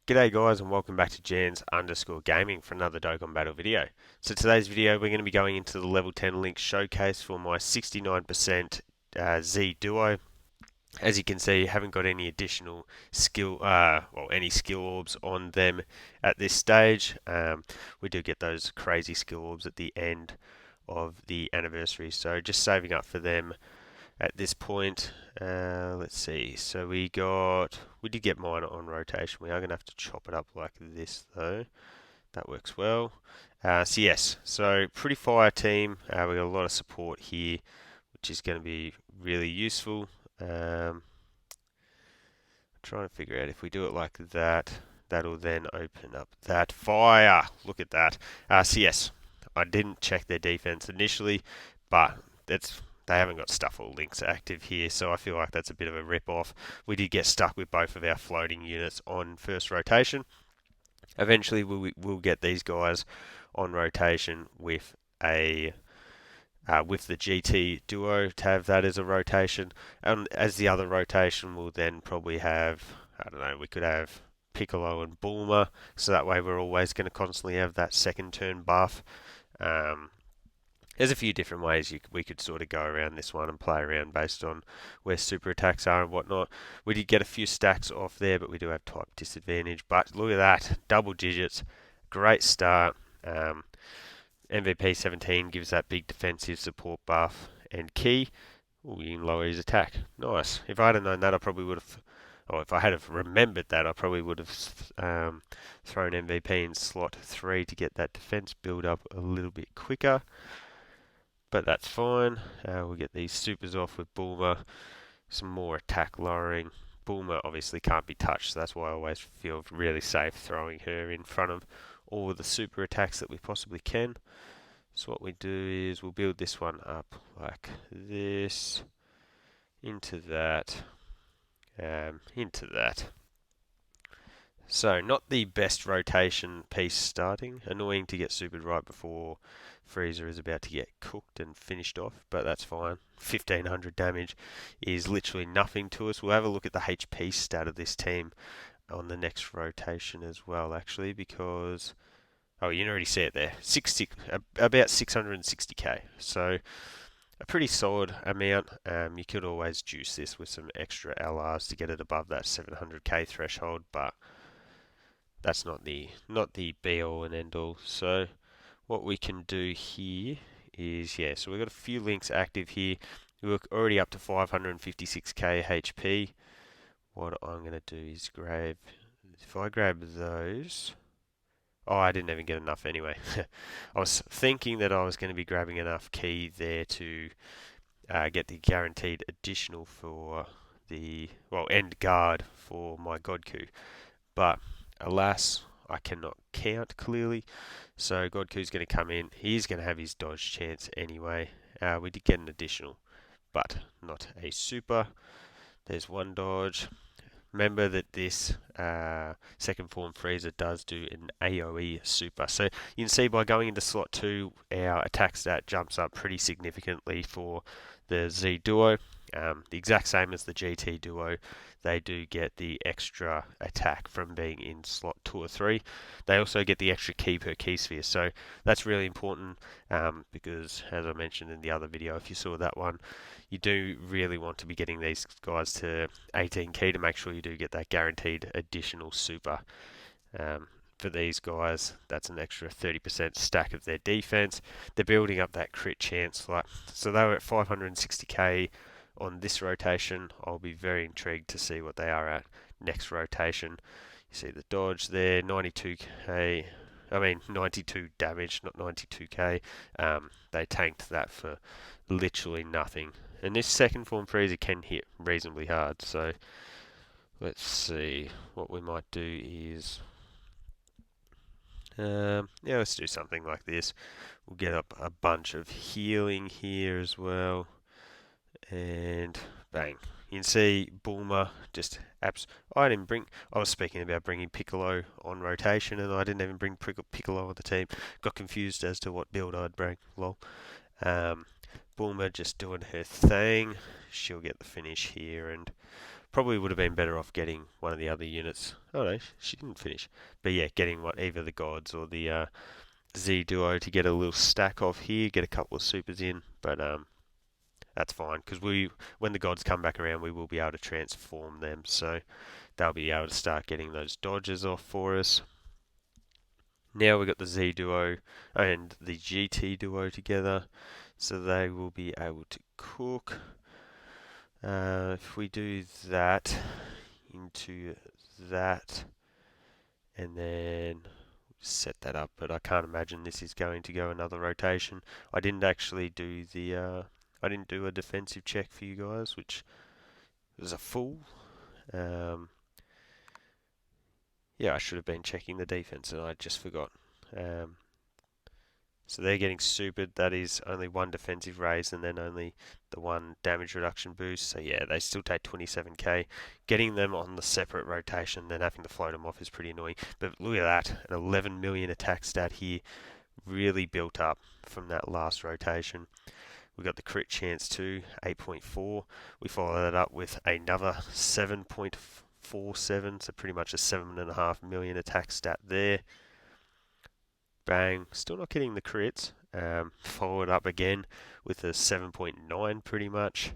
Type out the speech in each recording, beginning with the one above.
G'day guys and welcome back to Jans_gaming for another Dokkan Battle video. So today's video we're going to be going into the level 10 link showcase for my 69% Z Duo. As you can see, haven't got any additional skill, any skill orbs on them at this stage. We do get those crazy skill orbs at the end of the anniversary, so just saving up for them at this point. Let's see. So we did get mine on rotation. We are going to have to chop it up like this though. That works well. So yes, so pretty fire team. We got a lot of support here, which is going to be really useful. Trying to figure out if we do it like that, that'll then open up that fire. Look at that. So yes, I didn't check their defense initially, but they haven't got stuff or links active here, so I feel like that's a bit of a rip-off. We did get stuck with both of our floating units on first rotation. Eventually, we'll get these guys on rotation with with the GT Duo to have that as a rotation, and as the other rotation, we'll then probably have, I don't know, we could have Piccolo and Bulma, so that way we're always going to constantly have that second turn buff. There's a few different ways we could sort of go around this one and play around based on where super attacks are and whatnot. We did get a few stacks off there, but we do have type disadvantage. But look at that, double digits, great start. MVP 17 gives that big defensive support buff, and key, you can lower his attack. Nice. If I had known that, I probably would have, or if I had have remembered that, I probably would have thrown MVP in slot 3 to get that defense build up a little bit quicker. But that's fine. We'll get these supers off with Bulma. Some more attack lowering. Bulma obviously can't be touched, so that's why I always feel really safe throwing her in front of all of the super attacks that we possibly can. So what we do is we'll build this one up like this, into that, into that. So not the best rotation piece starting. Annoying to get supered right before Frieza is about to get cooked and finished off, but that's fine. 1500 damage is literally nothing to us. We'll have a look at the HP stat of this team on the next rotation as well, actually, because you can already see it there. About 660k. So a pretty solid amount. You could always juice this with some extra LRs to get it above that 700k threshold, but that's not the be all and end all. So what we can do here is, so we've got a few links active here. We're already up to 556k HP. What I'm going to do is if I grab those. Oh, I didn't even get enough anyway. I was thinking that I was going to be grabbing enough key there to get the guaranteed additional for the, end guard for my GOKU. But alas, I cannot count clearly. So GOKU's going to come in. He's going to have his dodge chance anyway. We did get an additional, but not a super. There's one dodge. Remember that this second form Frieza does do an AoE super. So you can see by going into slot 2, our attack stat jumps up pretty significantly for the Z Duo. The exact same as the GT Duo. They do get the extra attack from being in slot 2 or 3. They also get the extra key per key sphere. So that's really important because, as I mentioned in the other video, if you saw that one, you do really want to be getting these guys to 18 key to make sure you do get that guaranteed additional super. For these guys, that's an extra 30% stack of their defense. They're building up that crit chance. So they were at 560k on this rotation. I'll be very intrigued to see what they are at next rotation. You see the dodge there, 92k. 92 damage, not 92k. They tanked that for literally nothing. And this second form Frieza can hit reasonably hard. So let's see. What we might do is, let's do something like this. We'll get up a bunch of healing here as well. And bang. You can see Bulma just I was speaking about bringing Piccolo on rotation, and I didn't even bring Piccolo on the team. Got confused as to what build I'd bring. Lol. Bulma just doing her thing. She'll get the finish here, and Probably would have been better off getting one of the other units. Oh no, she didn't finish. But yeah, getting either the gods or the Z Duo to get a little stack off here, get a couple of supers in. But that's fine because when the gods come back around, we will be able to transform them. So they'll be able to start getting those dodges off for us. Now we've got the Z Duo and the GT Duo together, so they will be able to cook. If we do that into that, and then set that up, but I can't imagine this is going to go another rotation. I didn't actually do I didn't do a defensive check for you guys, which was a fool. Yeah, I should have been checking the defense, and I just forgot. So they're getting supered. That is only one defensive raise and then only the one damage reduction boost. So yeah, they still take 27k. Getting them on the separate rotation, then having to float them off is pretty annoying. But look at that, an 11 million attack stat here. Really built up from that last rotation. We got the crit chance too, 8.4. We follow that up with another 7.47, so pretty much a 7.5 million attack stat there. Bang, still not getting the crits. Followed up again with a 7.9 pretty much.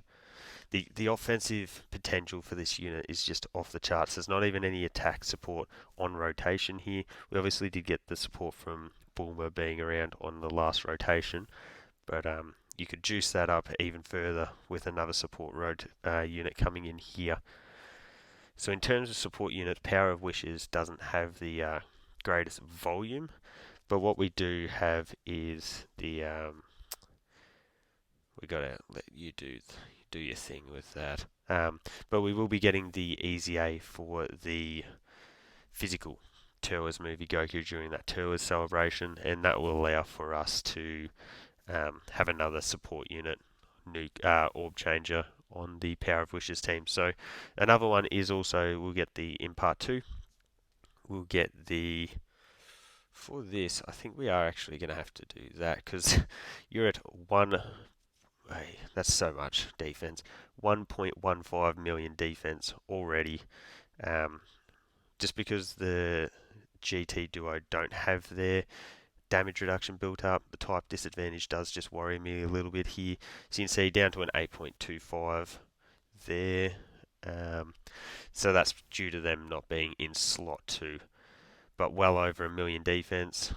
The offensive potential for this unit is just off the charts. There's not even any attack support on rotation here. We obviously did get the support from Bulma being around on the last rotation, but you could juice that up even further with another support unit coming in here. So in terms of support units, Power of Wishes doesn't have the greatest volume. But what we do have is the we gotta let you do your thing with that. But we will be getting the Easy A for the physical Tours movie Goku during that Tours celebration, and that will allow for us to have another support unit, orb changer on the Power of Wishes team. So another one is also we'll get the in part 2. We'll get the for this, I think we are actually going to have to do that because you're at hey, that's so much defense. 1.15 million defense already. Just because the GT Duo don't have their damage reduction built up, the type disadvantage does just worry me a little bit here. So you can see down to an 8.25 there. So that's due to them not being in slot 2. But well over a million defense.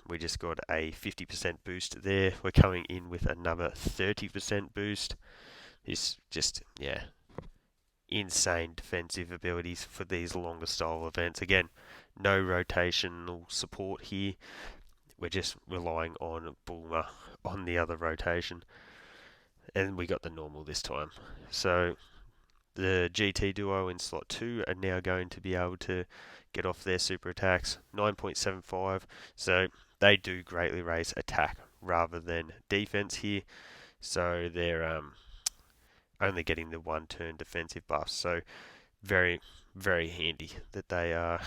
We just got a 50% boost there. We're coming in with another 30% boost. This just, yeah, insane defensive abilities for these longer style events. Again, no rotational support here. We're just relying on Bulma on the other rotation. And we got the normal this time. So the GT Duo in slot 2 are now going to be able to get off their super attacks, 9.75, so they do greatly raise attack rather than defense here, so they're only getting the 1 turn defensive buffs, so very, very handy that they are.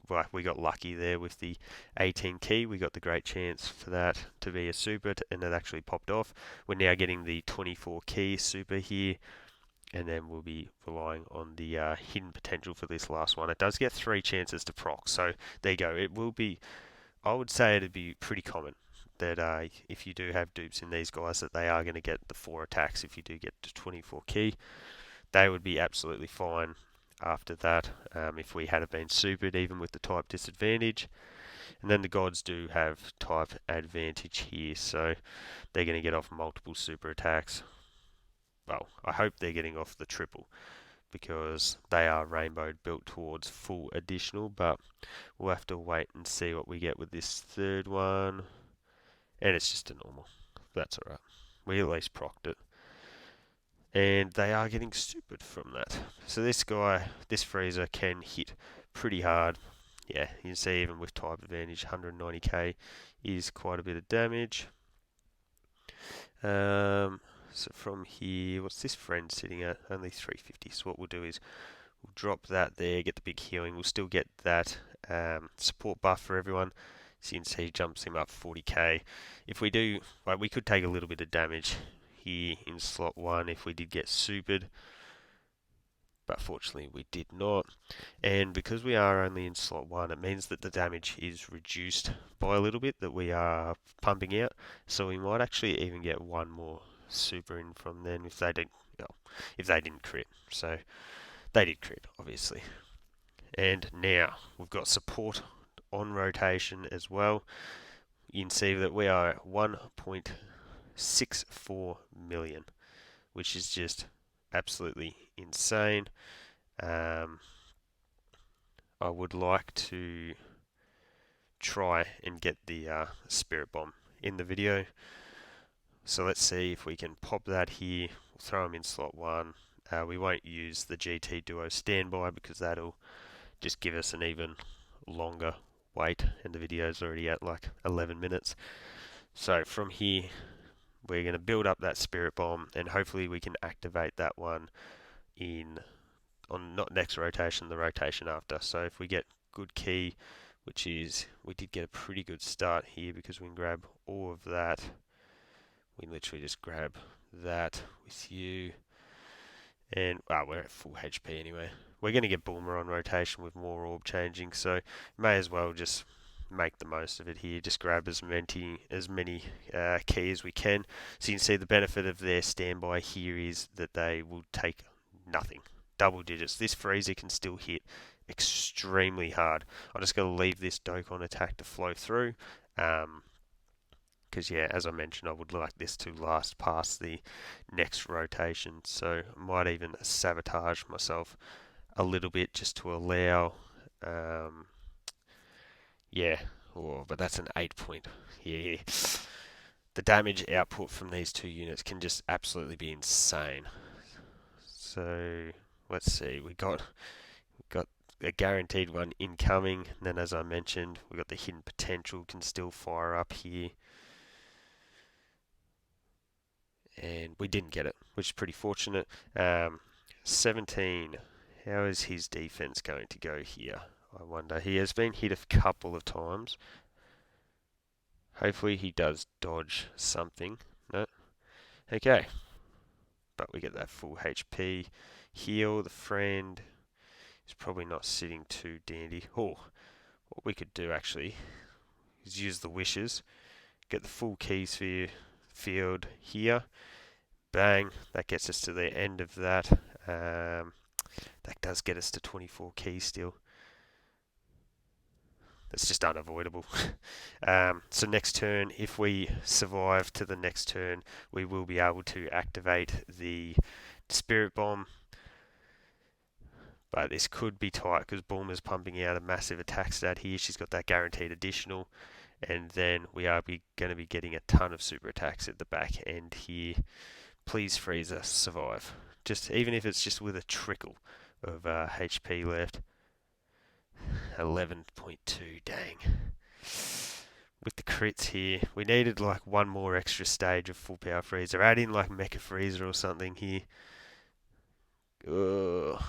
Well, we got lucky there with the 18 key. We got the great chance for that to be a super, and it actually popped off. We're now getting the 24 key super here, and then we'll be relying on the hidden potential for this last one. It does get 3 chances to proc, so there you go. It will be, I would say it'd be pretty common that if you do have dupes in these guys, that they are going to get the 4 attacks if you do get to 24 key. They would be absolutely fine after that if we had been supered, even with the type disadvantage. And then the gods do have type advantage here, so they're going to get off multiple super attacks. Well, I hope they're getting off the triple because they are rainbowed built towards full additional, but we'll have to wait and see what we get with this third one. And it's just a normal. That's alright. We at least procced it. And they are getting stupid from that. So this guy, this Frieza can hit pretty hard. Yeah, you can see even with type advantage, 190k is quite a bit of damage. So from here, what's this friend sitting at? Only 350. So what we'll do is we'll drop that there, get the big healing. We'll still get that support buff for everyone. So you can see jumps him up 40k. If we do, like, we could take a little bit of damage here in slot 1 if we did get supered. but fortunately we did not. And because we are only in slot 1, it means that the damage is reduced by a little bit that we are pumping out, so we might actually even get one more super in from them if they didn't, well, if they didn't crit. So they did crit, obviously. And now we've got support on rotation as well. You can see that we are at 1.64 million, which is just absolutely insane. I would like to try and get the Spirit Bomb in the video. So let's see if we can pop that here. We'll throw them in slot 1. We won't use the GT Duo standby because that'll just give us an even longer wait, and the video's already at like 11 minutes. So from here, we're going to build up that Spirit Bomb, and hopefully we can activate that one on not next rotation, the rotation after. So if we get good key, which is, we did get a pretty good start here because we can grab all of that. We can literally just grab that with you. And we're at full HP anyway. We're going to get Boomer on rotation with more orb changing, so may as well just make the most of it here. Just grab as many key as we can. So you can see the benefit of their standby here is that they will take nothing. Double digits. This Frieza can still hit extremely hard. I'm just going to leave this Dokkan attack to flow through. Because yeah, as I mentioned, I would like this to last past the next rotation, so I might even sabotage myself a little bit just to allow, but that's an 8 point. Yeah, the damage output from these two units can just absolutely be insane. So let's see, we got a guaranteed one incoming, and then as I mentioned, we got the hidden potential can still fire up here. And we didn't get it, which is pretty fortunate. 17, how is his defense going to go here? I wonder. He has been hit a couple of times. Hopefully he does dodge something. No? Okay. But we get that full HP. Heal the friend. He's probably not sitting too dandy. Oh, what we could do actually is use the wishes. Get the full key sphere field here. Bang, that gets us to the end of that. That does get us to 24 keys still. That's just unavoidable. So next turn, if we survive to the next turn, we will be able to activate the Spirit Bomb. But this could be tight because Bulma's pumping out a massive attack stat here. She's got that guaranteed additional. And then we are going to be getting a ton of super attacks at the back end here. Please Frieza, survive. Just even if it's just with a trickle of HP left. 11.2, dang. With the crits here, we needed like one more extra stage of full power Frieza. Add in like Mecha Frieza or something here. So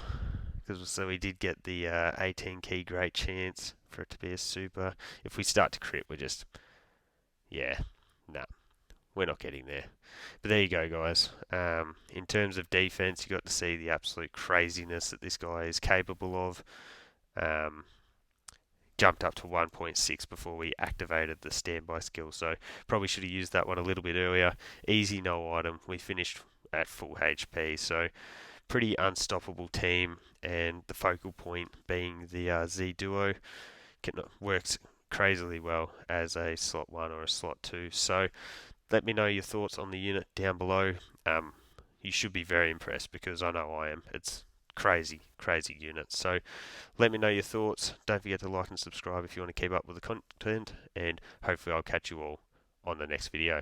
we did get the 18 key great chance for it to be a super. If we start to crit, we're just, we're not getting there. But there you go, guys. In terms of defense, you got to see the absolute craziness that this guy is capable of. Jumped up to 1.6 before we activated the standby skill, so probably should have used that one a little bit earlier. Easy, no item. We finished at full HP, so pretty unstoppable team, and the focal point being the Z Duo works crazily well as a slot 1 or a slot 2. So let me know your thoughts on the unit down below. You should be very impressed because I know I am. It's crazy unit. So let me know your thoughts. Don't forget to like and subscribe if you want to keep up with the content, and hopefully I'll catch you all on the next video.